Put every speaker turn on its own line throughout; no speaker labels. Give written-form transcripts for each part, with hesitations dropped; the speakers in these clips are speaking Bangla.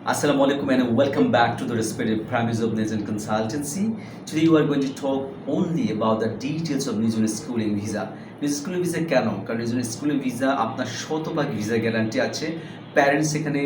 Assalamu alaikum and welcome back to the respected premise of New Zealand Consultancy. Today we are going to talk only about the details of New Zealand schooling visa. New Zealand schooling visa কেন? কারণ New Zealand schooling visa আপনার শতভাগ ভিসা গ্যারান্টি আছে। প্যারেন্টস এখানে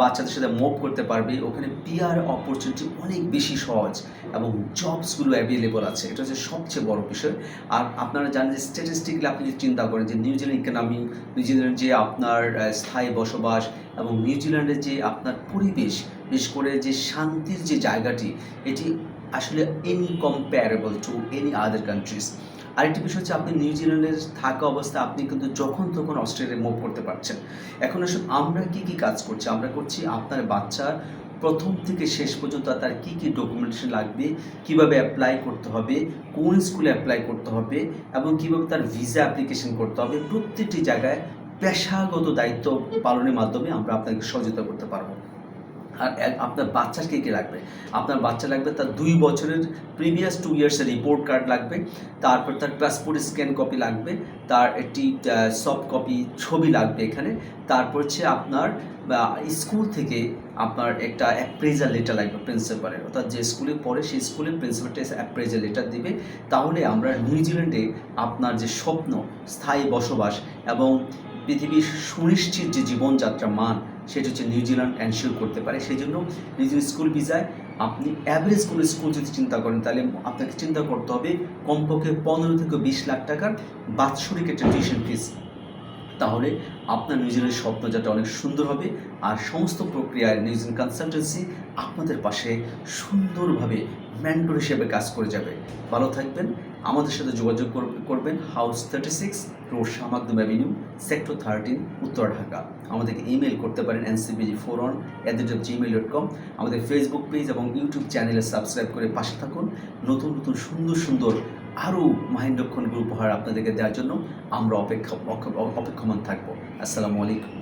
বাচ্চাদের সাথে মুভ করতে পারবে, ওখানে পিআর অপরচুনিটি অনেক বেশি সহজ এবং জবসগুলো অ্যাভেলেবল আছে। এটা হচ্ছে সবচেয়ে বড় বিষয়। আর আপনারা জানেন যে স্ট্যাটিস্টিক্যালি আপনি যদি চিন্তা করেন যে নিউজিল্যান্ড ইকোনমি, নিউজিল্যান্ড যে আপনার স্থায়ী বসবাস এবং নিউজিল্যান্ডের যে আপনার পরিবেশ, বিশেষ করে যে শান্তির যে জায়গাটি, এটি আসলে ইনকম্প্যারেবল টু এনি আদার কান্ট্রিজ। আরেকটি বিষয় হচ্ছে আপনি নিউজিল্যান্ডের থাকা অবস্থায় আপনি কিন্তু যখন তখন অস্ট্রেলিয়ায় মুভ করতে পারছেন। এখন আসলে আমরা কি কাজ করছি? আমরা করছি আপনার বাচ্চার প্রথম থেকে শেষ পর্যন্ত তার কী ডকুমেন্টেশন লাগবে, কিভাবে অ্যাপ্লাই করতে হবে, কোন স্কুলে অ্যাপ্লাই করতে হবে এবং কীভাবে তার ভিসা অ্যাপ্লিকেশন করতে হবে, প্রত্যেকটি জায়গায় পেশাগত দায়িত্ব পালনের মাধ্যমে আমরা আপনাকে সহযোগিতা করতে পারবো। আর আপনার বাচ্চার কী লাগবে? আপনার বাচ্চা লাগবে তার 2 বছরের প্রিভিয়াস 2 ইয়ার্সের রিপোর্ট কার্ড লাগবে, তারপর তার পাসপোর্ট স্ক্যান কপি লাগবে, তার একটি সফট কপি ছবি লাগবে এখানে, তারপর হচ্ছে আপনার স্কুল থেকে আপনার একটা অ্যাপ্রেজাল লেটার লাগবে প্রিন্সিপালের, অর্থাৎ যে স্কুলে পড়ে সেই স্কুলের প্রিন্সিপালটা এসে অ্যাপ্রেজাল লেটার দিবে। তাহলে আমরা নিউজিল্যান্ডে আপনার যে স্বপ্ন, স্থায়ী বসবাস এবং পৃথিবীর সুনিশ্চিত যে জীবনযাত্রার মান, সেটা হচ্ছে নিউজিল্যান্ড এনশিওর করতে পারে। সেই জন্য নিউজিল্যান্ড স্কুল ভিসায় আপনি অ্যাভারেজ কোনো স্কুল যদি চিন্তা করেন, তাহলে আপনাকে চিন্তা করতে হবে কমপক্ষে 15 থেকে 20 লাখ টাকার বাৎসরিক একটা টিউশন ফিস। তাহলে আপনার নিউজিল্যান্ডের স্বপ্নযাত্রা অনেক সুন্দর হবে। আর সমস্ত প্রক্রিয়ায় নিউজিল্যান্ড কনসালটেন্সি আপনাদের পাশে সুন্দরভাবে মেন্টর হিসেবে কাজ করে যাবে। ভালো থাকবেন, আমাদের সাথে যোগাযোগ করবেন হাউস 36 রোড শামাকদুম অ্যাভিনিউ, সেক্টর 13, উত্তর ঢাকা। আমাদেরকে ইমেল করতে পারেন ncbg4on@gmail.com। আমাদের ফেসবুক পেজ এবং ইউটিউব চ্যানেলে সাবস্ক্রাইব করে পাশে থাকুন। নতুন নতুন সুন্দর আরও মাহেন্দ্রক্ষণগুলো উপহার আপনাদেরকে দেওয়ার জন্য আমরা অপেক্ষমান থাকবো। আসসালামু আলাইকুম।